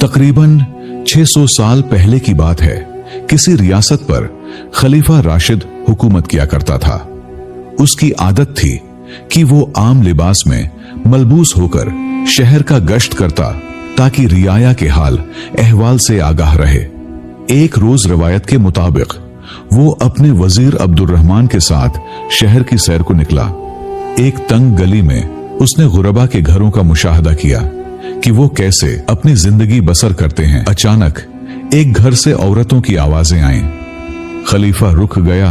तकरीबन 600 साल पहले की बात है। किसी रियासत पर खलीफा राशिद हुकूमत किया करता था। उसकी आदत थी कि वो आम लिबास में मलबूस होकर शहर का गश्त करता ताकि रियाया के हाल अहवाल से आगाह रहे। एक रोज रवायत के मुताबिक वो अपने वजीर अब्दुर्रहमान के साथ शहर की सैर को निकला। एक तंग गली में उसने गुरबा के घरों का मुशाहदा किया कि वो कैसे अपनी जिंदगी बसर करते हैं। अचानक एक घर से औरतों की आवाजें आईं। खलीफा रुक गया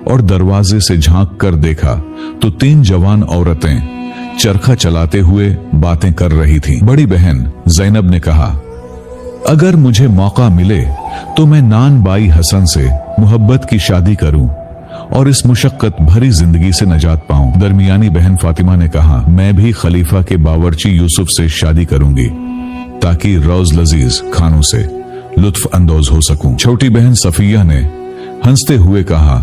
और दरवाजे से झांक कर देखा तो 3 जवान औरतें चरखा चलाते हुए बातें कर रही थीं। बड़ी बहन जैनब ने कहा, अगर मुझे मौका मिले तो मैं नान बाई हसन से मोहब्बत की शादी करूं और इस मुशक्कत भरी जिंदगी से नजात पाऊं। दरमियानी बहन फातिमा ने कहा, मैं भी खलीफा के बावर्ची यूसुफ से शादी करूंगी ताकि रोज लजीज खानों से लुत्फ अंदोज हो सकूं। छोटी बहन सफिया ने हंसते हुए कहा,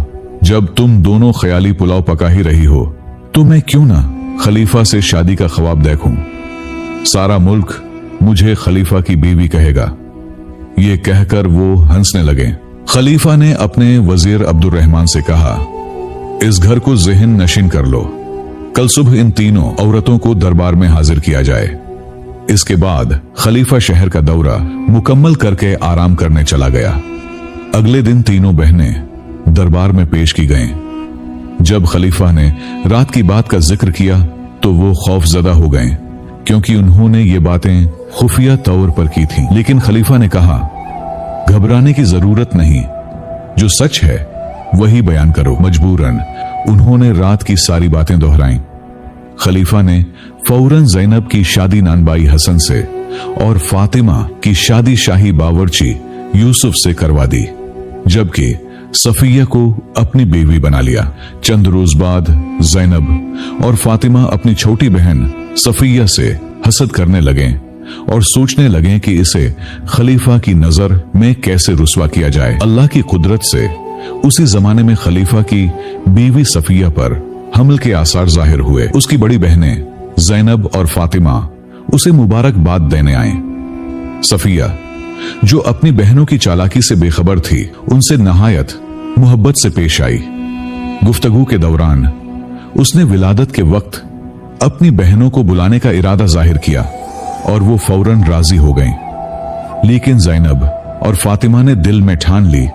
जब तुम दोनों ख्याली पुलाव पका ही रही हो तो मैं क्यों ना खलीफा से शादी का ख्वाब देखूं। सारा मुल्क मुझे खलीफा की बीवी कहेगा। ये कहकर वो हंसने लगे। खलीफा ने अपने वजीर अब्दुर्रहमान से कहा, इस घर को ज़हन नशीन कर लो। कल सुबह इन तीनों औरतों को दरबार में हाजिर किया जाए। इसके बाद खलीफा शहर का दौरा मुकम्मल करके आराम करने चला गया। अगले दिन तीनों बहनें दरबार में पेश की गईं। जब खलीफा ने रात की बात का जिक्र किया तो वो खौफजदा हो गए, क्योंकि उन्होंने ये बातें खुफिया तौर पर की थीं। लेकिन खलीफा ने कहा, घबराने की जरूरत नहीं, जो सच है वही बयान करो। मजबूरन उन्होंने रात की सारी बातें दोहराईं। खलीफा ने फौरन जैनब की शादी नानबाई हसन से और फातिमा की शादी शाही बावर्ची यूसुफ से करवा दी, जबकि सफिया को अपनी बीवी बना लिया। चंद रोज बाद जैनब और फातिमा अपनी छोटी बहन सफिया से हसद करने लगे और सोचने लगे कि इसे खलीफा की नजर में कैसे रुस्वा किया जाए। अल्लाह की कुदरत से उसी जमाने में खलीफा की बीवी सफिया पर हमल के आसार जाहिर हुए। उसकी बड़ी बहनें जैनब और फातिमा उसे मुबारकबाद देने आईं। सफिया, जो अपनी बहनों की चालाकी से बेखबर थी, उनसे नहायत मोहब्बत से पेश आई। गुफ्तगू के दौरान उसने विलादत के वक्त अपनी बहनों को बुलाने का इरादा जाहिर किया और वो फौरन राजी हो गईं। लेकिन जैनब और फातिमा ने दिल में ठान ली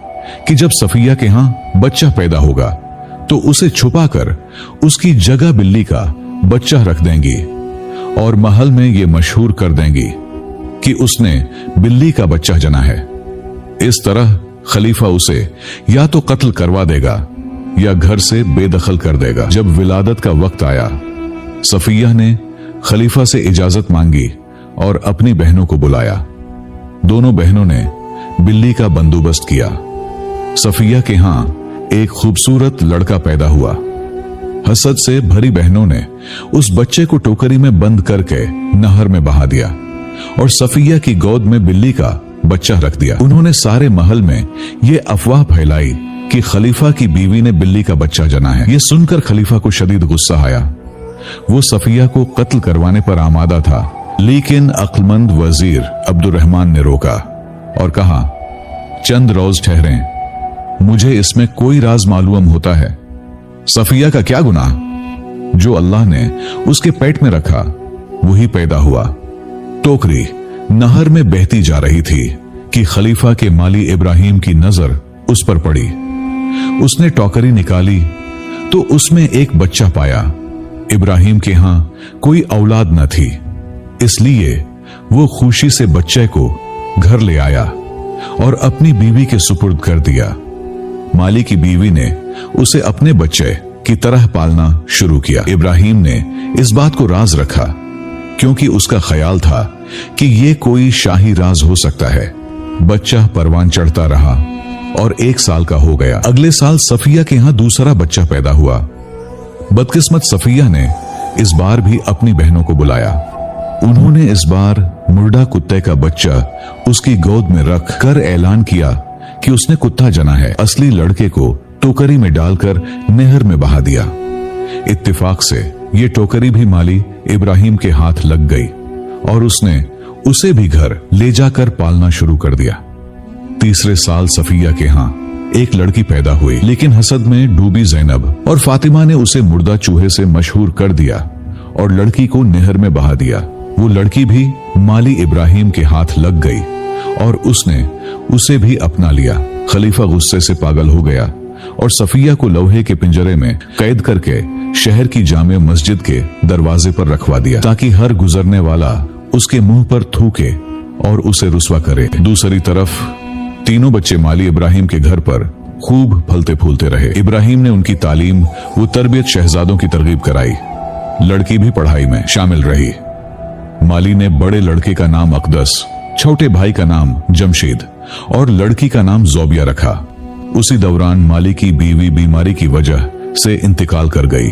कि जब सफिया के यहां बच्चा पैदा होगा तो उसे छुपाकर उसकी जगह बिल्ली का बच्चा रख देंगी और महल में ये मशहूर कर देंगी कि उसने बिल्ली का बच्चा जना है। इस तरह खलीफा उसे या तो कत्ल करवा देगा या घर से बेदखल कर देगा। जब विलादत का वक्त आया, सफिया ने खलीफा से इजाजत मांगी और अपनी बहनों को बुलाया। दोनों बहनों ने बिल्ली का बंदोबस्त किया। सफिया के यहां एक खूबसूरत लड़का पैदा हुआ। हसद से भरी बहनों ने उस बच्चे को टोकरी में बंद करके नहर में बहा दिया और सफिया की गोद में बिल्ली का बच्चा रख दिया। उन्होंने सारे महल में ये अफवाह फैलाई कि खलीफा की बीवी ने बिल्ली का बच्चा जना है। ये सुनकर खलीफा को शदीद गुस्सा आया। वो सफिया को कत्ल करवाने पर आमादा था, लेकिन अक्लमंद वजीर अब्दुर्रहमान ने रोका और कहा, चंद रोज ठहरें, मुझे इसमें कोई राज मालूम होता है। सफिया का क्या गुनाह? जो अल्लाह ने उसके पेट में रखा वही पैदा हुआ। टोकरी नहर में बहती जा रही थी कि खलीफा के माली इब्राहिम की नजर उस पर पड़ी। उसने टोकरी निकाली तो उसमें एक बच्चा पाया। इब्राहिम के यहां कोई औलाद न थी, इसलिए वो खुशी से बच्चे को घर ले आया और अपनी बीवी के सुपुर्द कर दिया। माली की बीवी ने उसे अपने बच्चे की तरह पालना शुरू किया। इब्राहिम ने इस बात को राज रखा क्योंकि उसका ख्याल था कि ये कोई शाही राज हो सकता है। बच्चा परवान चढ़ता रहा और 1 साल का हो गया। अगले साल सफिया के यहां दूसरा बच्चा पैदा हुआ। बदकिस्मत सफिया ने इस बार भी अपनी बहनों को बुलाया। उन्होंने इस बार मुर्दा कुत्ते का बच्चा उसकी गोद में रख कर ऐलान किया कि उसने कुत्ता जना है। असली लड़के को टोकरी में डालकर नहर में बहा दिया। इत्तेफाक से ये टोकरी भी माली इब्राहिम के हाथ लग गई और उसने उसे भी घर ले जाकर पालना शुरू कर दिया। तीसरे साल सफिया के यहाँ एक लड़की पैदा हुई, लेकिन हसद में डूबी ज़ैनब और फातिमा ने उसे मुर्दा चूहे से मशहूर कर दिया और लड़की को नहर में बहा दिया। वो लड़की भी माली इब्राहिम के हाथ लग गई और उसने उसे भी अपना लिया। खलीफा गुस्से से पागल हो गया और सफिया को लोहे के पिंजरे में कैद करके शहर की जामे मस्जिद के दरवाजे पर रखवा दिया, ताकि हर गुजरने वाला उसके मुंह पर थूके और उसे रुस्वा करे। दूसरी तरफ तीनों बच्चे माली इब्राहिम के घर पर खूब फलते फूलते रहे। इब्राहिम ने उनकी तालीम व तरबियत शहजादों की तरगीब कराई। लड़की भी पढ़ाई में शामिल रही। माली ने बड़े लड़के का नाम अकदस, छोटे भाई का नाम जमशीद और लड़की का नाम जोबिया रखा। उसी दौरान माली की बीवी बीमारी की वजह से इंतकाल कर गई।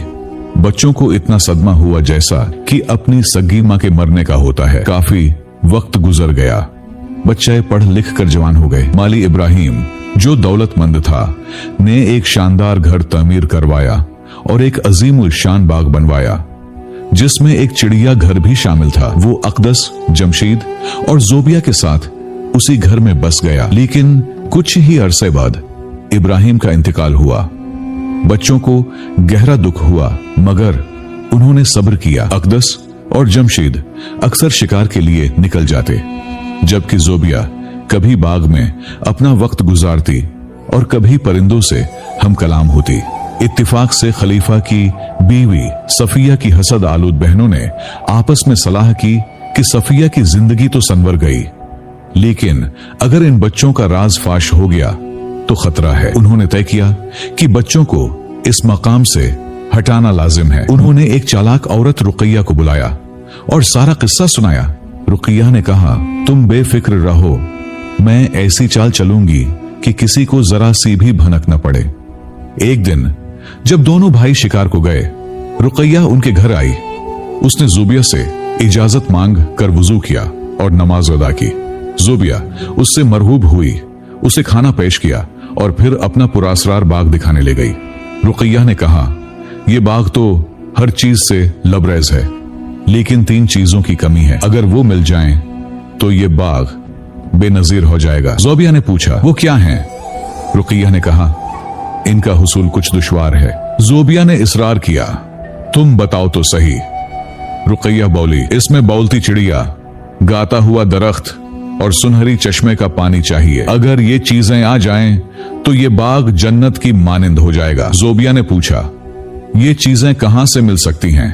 बच्चों को इतना सदमा हुआ जैसा कि अपनी सगी मां के मरने का होता है। काफी वक्त गुजर गया, बच्चे पढ़ लिख कर जवान हो गए। माली इब्राहिम, जो दौलतमंद था, ने एक शानदार घर तामीर करवाया और एक अजीमुल शान बाग बनवाया, जिसमें एक चिड़िया घर भी शामिल था। वो अकदस, जमशीद और जोबिया के साथ उसी घर में बस गया। लेकिन कुछ ही अरसे बाद इब्राहिम का इंतकाल हुआ। बच्चों को गहरा दुख हुआ, मगर उन्होंने सब्र किया। अकदस और जमशीद अक्सर शिकार के लिए निकल जाते, जबकि जोबिया कभी बाग में अपना वक्त गुजारती और कभी परिंदों से हम कलाम होती। इत्तिफाक से खलीफा की बीवी सफिया की हसद आलूद बहनों ने आपस में सलाह की कि सफिया की जिंदगी तो संवर गई, लेकिन अगर इन बच्चों का राज फाश हो गया तो खतरा है। उन्होंने तय किया कि बच्चों को इस मकाम से हटाना लाजिम है। उन्होंने एक चालाक औरत रुकैया को बुलाया और सारा किस्सा सुनाया। रुकैया ने कहा, तुम बेफिक्र रहो, मैं ऐसी चाल चलूंगी कि किसी को जरा सी भी भनक न पड़े। एक दिन जब दोनों भाई शिकार को गए, रुकैया उनके घर आई। उसने जोबिया से इजाजत मांग कर वुजू किया और नमाज अदा की। जोबिया उससे मरहूब हुई, उसे खाना पेश किया और फिर अपना पुरासरार बाग दिखाने ले गई। रुकैया ने कहा, यह बाग तो हर चीज से लबरेज है, लेकिन 3 चीजों की कमी है। अगर वो मिल जाएं, तो ये बाग बेनजीर हो जाएगा। जोबिया ने पूछा, वो क्या है? रुकैया ने कहा, इनका हुसूल कुछ दुश्वार है। जोबिया ने इसरार किया, तुम बताओ तो सही। रुकैया बोली, इसमें बोलती चिड़िया, गाता हुआ दरख्त और सुनहरी चश्मे का पानी चाहिए। अगर ये चीजें आ जाएं, तो ये बाग जन्नत की मानिंद हो जाएगा। जोबिया ने पूछा, ये चीजें कहां से मिल सकती हैं?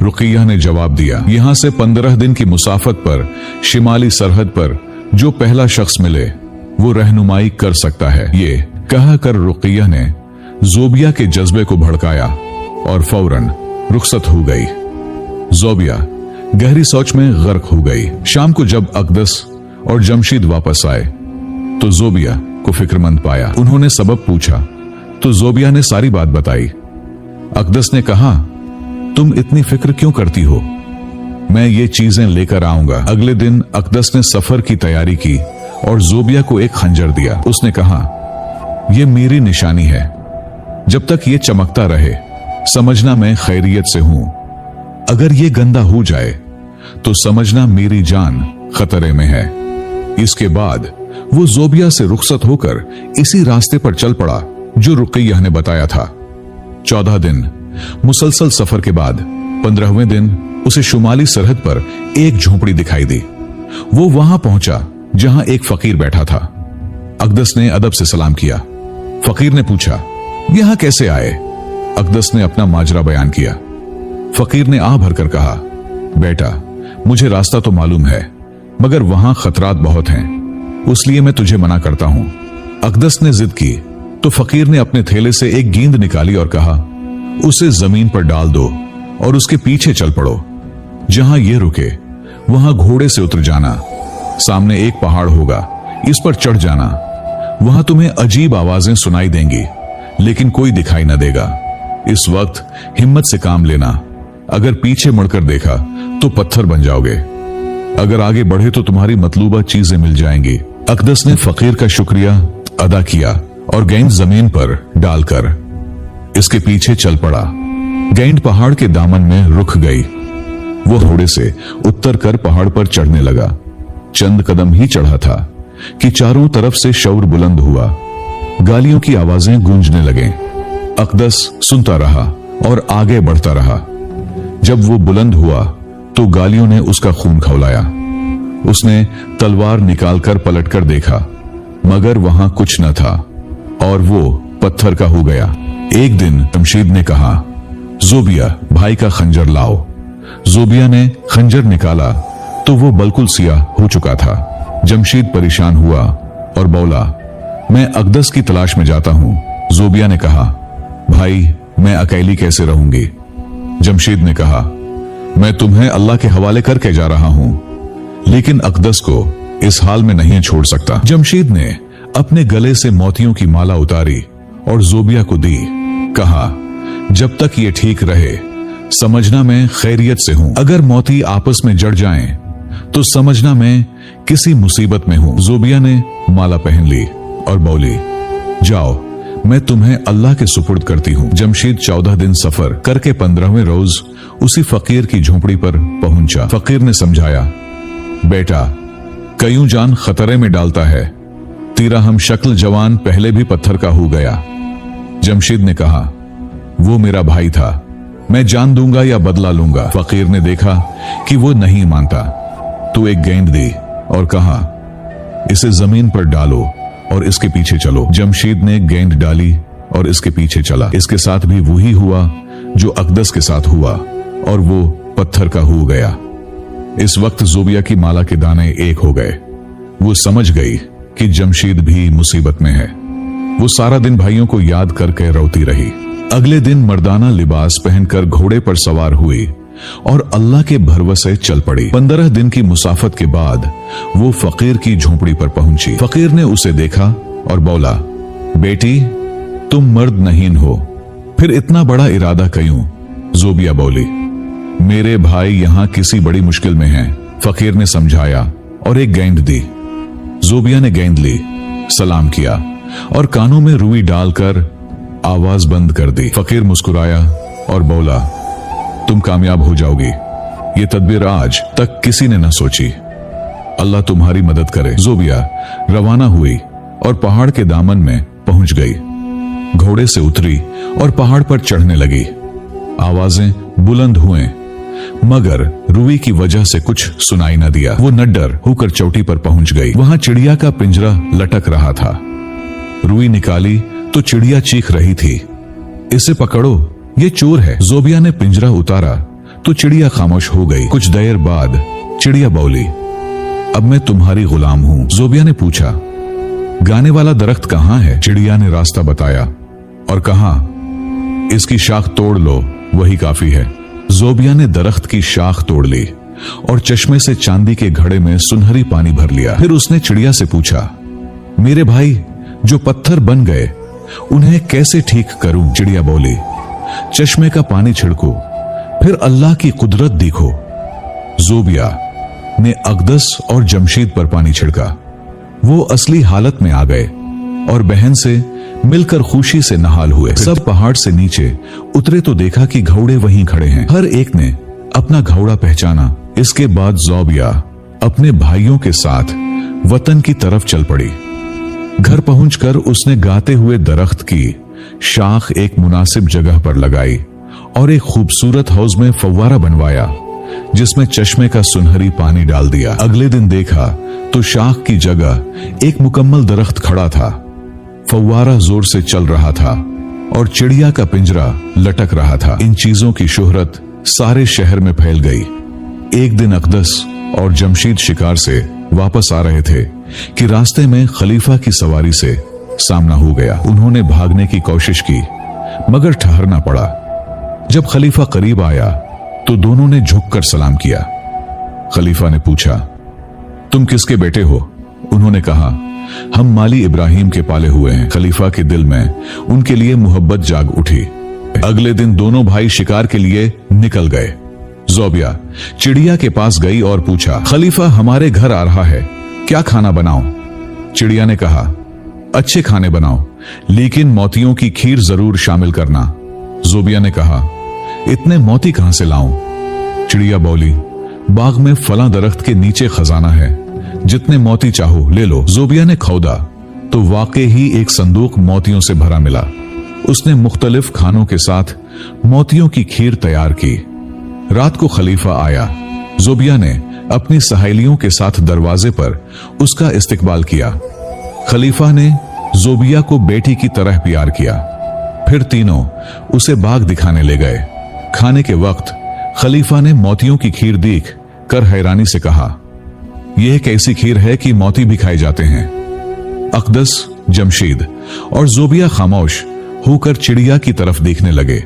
रुकैया ने जवाब दिया, यहां से 15 दिन की मुसाफत पर शिमाली सरहद पर जो पहला शख्स मिले वो रहनुमाई कर सकता है। ये कहकर रुकैया ने जोबिया के जज्बे को भड़काया और फौरन रुखसत हो गई। जोबिया गहरी सोच में गर्क हो गई। शाम को जब अकदस और जमशीद वापस आए तो जोबिया को फिक्रमंद पाया। उन्होंने सबब पूछा तो जोबिया ने सारी बात बताई। अकदस ने कहा, तुम इतनी फिक्र क्यों करती हो? मैं ये चीजें लेकर आऊंगा। अगले दिन अकदस ने सफर की तैयारी की और जोबिया को एक खंजर दिया। उसने कहा, यह मेरी निशानी है, जब तक ये चमकता रहे समझना मैं खैरियत से हूं। अगर ये गंदा हो जाए तो समझना मेरी जान खतरे में है। इसके बाद वो जोबिया से रुखसत होकर इसी रास्ते पर चल पड़ा जो रुकैया ने बताया था। 14 दिन मुसलसल सफर के बाद 15वें दिन उसे शुमाली सरहद पर एक झोपड़ी दिखाई दी। वो वहां पहुंचा जहां एक फकीर बैठा था। अकदस ने अदब से सलाम किया। फकीर ने पूछा, यहां कैसे आए? अकदस ने अपना माजरा बयान किया। फकीर ने आह भरकर कहा, बेटा, मुझे रास्ता तो मालूम है, मगर वहां खतरात बहुत हैं, इसलिए मैं तुझे मना करता हूं। अकदस ने जिद की तो फकीर ने अपने थैले से एक गेंद निकाली और कहा, उसे जमीन पर डाल दो और उसके पीछे चल पड़ो। जहां ये रुके वहां घोड़े से उतर जाना। सामने एक पहाड़ होगा, इस पर चढ़ जाना। वहां तुम्हें अजीब आवाजें सुनाई देंगी, लेकिन कोई दिखाई न देगा। इस वक्त हिम्मत से काम लेना। अगर पीछे मुड़कर देखा तो पत्थर बन जाओगे। अगर आगे बढ़े तो तुम्हारी मतलूबा चीजें मिल जाएंगी। अकदस ने फकीर का शुक्रिया अदा किया और गेंद जमीन पर डालकर इसके पीछे चल पड़ा। गेंद पहाड़ के दामन में रुक गई। वो घोड़े से उतर कर पहाड़ पर चढ़ने लगा। चंद कदम ही चढ़ा था कि चारों तरफ से शौर बुलंद हुआ, गालियों की आवाजें गूंजने लगे। अकदस सुनता रहा और आगे बढ़ता रहा। जब वो बुलंद हुआ तो गालियों ने उसका खून खौलाया। उसने तलवार निकालकर पलटकर देखा, मगर वहां कुछ न था और वो पत्थर का हो गया। एक दिन जमशीद ने कहा, जोबिया, भाई का खंजर लाओ। जोबिया ने खंजर निकाला तो वो बिल्कुल सियाह हो चुका था। जमशीद परेशान हुआ और बोला, मैं अकदस की तलाश में जाता हूं। जोबिया ने कहा, भाई, मैं अकेली कैसे रहूंगी? जमशीद ने कहा, मैं तुम्हें अल्लाह के हवाले करके जा रहा हूं, लेकिन अकदस को इस हाल में नहीं छोड़ सकता। जमशीद ने अपने गले से मोतियों की माला उतारी और जोबिया को दी। कहा, जब तक ये ठीक रहे समझना मैं खैरियत से हूं, अगर मोती आपस में जड़ जाएं तो समझना मैं किसी मुसीबत में हूं। जोबिया ने माला पहन ली और बोली, जाओ, मैं तुम्हें अल्लाह के सुपुर्द करती हूं। जमशीद 14 दिन सफर करके 15वें रोज उसी फकीर की झोपड़ी पर पहुंचा। फकीर ने समझाया, बेटा, कयूं जान खतरे में डालता है, तेरा हम शक्ल जवान पहले भी पत्थर का हो गया। जमशीद ने कहा, वो मेरा भाई था, मैं जान दूंगा या बदला लूंगा। फकीर ने देखा कि वो नहीं मानता तो एक गेंद दी और कहा, इसे जमीन पर डालो और इसके पीछे चलो। जमशीद ने गेंद डाली और इसके पीछे चला। इसके साथ भी वही हुआ जो अकदस के साथ हुआ और वो पत्थर का हो गया। इस वक्त जोबिया की माला के दाने एक हो गए। वो समझ गई कि जमशीद भी मुसीबत में है। वो सारा दिन भाइयों को याद करके रोती रही। अगले दिन मर्दाना लिबास पहनकर घोड़े पर सवार हुई और अल्लाह के भरवसे चल पड़ी। 15 दिन की मुसाफत के बाद वो फकीर की झोपड़ी पर पहुंची। फकीर ने उसे देखा और बोला, बेटी, तुम मर्द नहीं हो, फिर इतना बड़ा इरादा क्यों? जोबिया बोली, मेरे भाई यहाँ किसी बड़ी मुश्किल में हैं। फकीर ने समझाया और एक गेंद दी। जोबिया ने गेंद ली, सलाम किया और कानों में रुई डालकर आवाज बंद कर दी। फकीर मुस्कुराया और बोला, तुम कामयाब हो जाओगी, ये तदबीर आज तक किसी ने न सोची, अल्लाह तुम्हारी मदद करे। जोबिया रवाना हुई और पहाड़ के दामन में पहुंच गई। घोड़े से उतरी और पहाड़ पर चढ़ने लगी। आवाजें बुलंद हुए, मगर रुई की वजह से कुछ सुनाई न दिया। वो नड्डर होकर चोटी पर पहुंच गई। वहां चिड़िया का पिंजरा लटक रहा था। रुई निकाली तो चिड़िया चीख रही थी, इसे पकड़ो, ये चोर है। जोबिया ने पिंजरा उतारा तो चिड़िया खामोश हो गई। कुछ देर बाद चिड़िया बोली, अब मैं तुम्हारी गुलाम हूं। जोबिया ने पूछा, गाने वाला दरख्त कहां है? चिड़िया ने रास्ता बताया और कहा, इसकी शाख तोड़ लो, वही काफी है। जोबिया ने दरख्त की शाख तोड़ ली और चश्मे से चांदी के घड़े में सुनहरी पानी भर लिया। फिर उसने चिड़िया से पूछा, मेरे भाई जो पत्थर बन गए उन्हें कैसे ठीक करूं? चिड़िया बोली, चश्मे का पानी छिड़को, फिर अल्लाह की कुदरत देखो। जोबिया ने अकदस और जमशीद पर पानी छिड़का। वो असली हालत में आ गए और बहन से मिलकर खुशी से नहाल हुए। सब पहाड़ से नीचे उतरे तो देखा कि घोड़े वहीं खड़े हैं। हर एक ने अपना घोड़ा पहचाना। इसके बाद जोबिया अपने भाइयों के साथ वतन की तरफ चल पड़ी। घर पहुंचकर उसने गाते हुए दरख्त की शाख एक मुनासिब जगह पर लगाई और एक खूबसूरत हौज में फव्वारा बनवाया, जिसमें चश्मे का सुनहरी पानी डाल दिया। अगले दिन देखा तो शाख की जगह एक मुकम्मल दरख्त खड़ा था। फव्वारा जोर से चल रहा था और चिड़िया का पिंजरा लटक रहा था। इन चीजों की शोहरत सारे शहर में फैल गई। एक दिन अकदस और जमशीद शिकार से वापस आ रहे थे कि रास्ते में खलीफा की सवारी से सामना हो गया। उन्होंने भागने की कोशिश की, मगर ठहरना पड़ा। जब खलीफा करीब आया तो दोनों ने झुककर सलाम किया। खलीफा ने पूछा, तुम किसके बेटे हो? उन्होंने कहा, हम माली इब्राहिम के पाले हुए हैं। खलीफा के दिल में उनके लिए मोहब्बत जाग उठी। अगले दिन दोनों भाई शिकार के लिए निकल गए। जोबिया चिड़िया के पास गई और पूछा, खलीफा हमारे घर आ रहा है, क्या खाना बनाऊं? चिड़िया ने कहा, अच्छे खाने बनाओ, लेकिन मोतियों की खीर जरूर शामिल करना। जोबिया ने कहा, इतने मोती कहां से लाऊं? चिड़िया बोली, बाग में फला दरख्त के नीचे खजाना है, जितने मोती चाहो ले लो। जोबिया ने खोदा तो वाकई ही एक संदूक मोतियों से भरा मिला। उसने मुख्तलिफ खानों के साथ मोतियों की खीर तैयार की। रात को खलीफा आया। जोबिया ने अपनी सहेलियों के साथ दरवाजे पर उसका इस्तकबाल किया। खलीफा ने जोबिया को बेटी की तरह प्यार किया। फिर तीनों उसे बाग दिखाने ले गए। खाने के वक्त खलीफा ने मोतियों की खीर देख कर हैरानी से कहा, यह एक ऐसी खीर है कि मोती भी खाए जाते हैं। अकदस, जमशीद और जोबिया खामोश होकर चिड़िया की तरफ देखने लगे।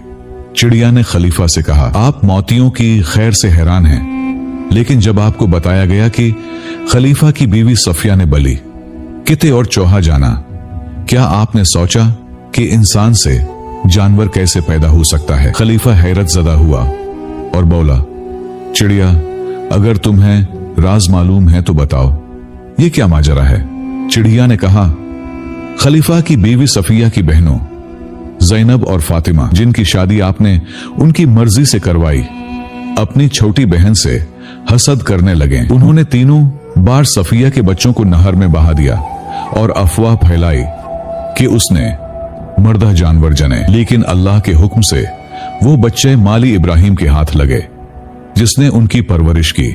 चिड़िया ने खलीफा से कहा, आप मोतियों की खैर से हैरान हैं, लेकिन जब आपको बताया गया कि खलीफा की बीवी सफिया ने बली, किते और चौहा जाना, क्या आपने सोचा कि इंसान से जानवर कैसे पैदा हो सकता है? खलीफा हैरत ज़दा हुआ और बोला, चिड़िया, अगर तुम्हें राज मालूम है तो बताओ, ये क्या माजरा है? चिड़िया ने कहा, खलीफा की बीवी सफिया की बहनों ज़ैनब और फातिमा, जिनकी शादी आपने उनकी मर्जी से करवाई, अपनी छोटी बहन से हसद करने लगे। उन्होंने तीनों बार सफिया के बच्चों को नहर में बहा दिया और अफवाह फैलाई कि उसने मर्दा जानवर जने, लेकिन अल्लाह के हुक्म से वो बच्चे माली इब्राहिम के हाथ लगे, जिसने उनकी परवरिश की।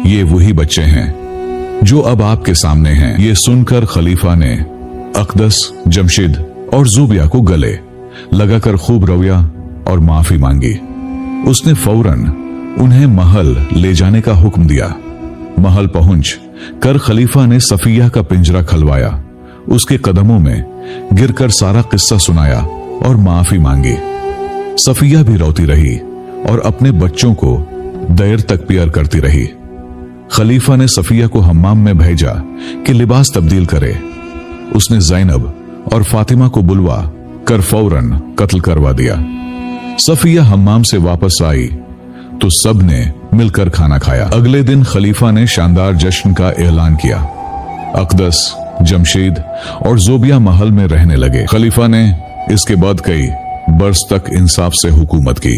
ये वही बच्चे हैं जो अब आपके सामने हैं। ये सुनकर खलीफा ने अकदस, जमशीद और जोबिया को गले लगाकर खूब रोया और माफी मांगी। उसने फौरन उन्हें महल ले जाने का हुक्म दिया। महल पहुंच कर खलीफा ने सफिया का पिंजरा खलवाया, उसके कदमों में गिरकर सारा किस्सा सुनाया और माफी मांगी। सफिया भी रोती रही और अपने बच्चों को देर तक प्यार करती रही। खलीफा ने सफिया को हम्माम में भेजा कि लिबास तब्दील करे। उसने ज़ैनब और फातिमा को बुलवा कर फौरन कत्ल करवा दिया। सफिया हम्माम से वापस आई तो सब ने मिलकर खाना खाया। अगले दिन खलीफा ने शानदार जश्न का ऐलान किया। अकदस, जमशीद और जोबिया महल में रहने लगे। खलीफा ने इसके बाद कई बरस तक इंसाफ से हुकूमत की।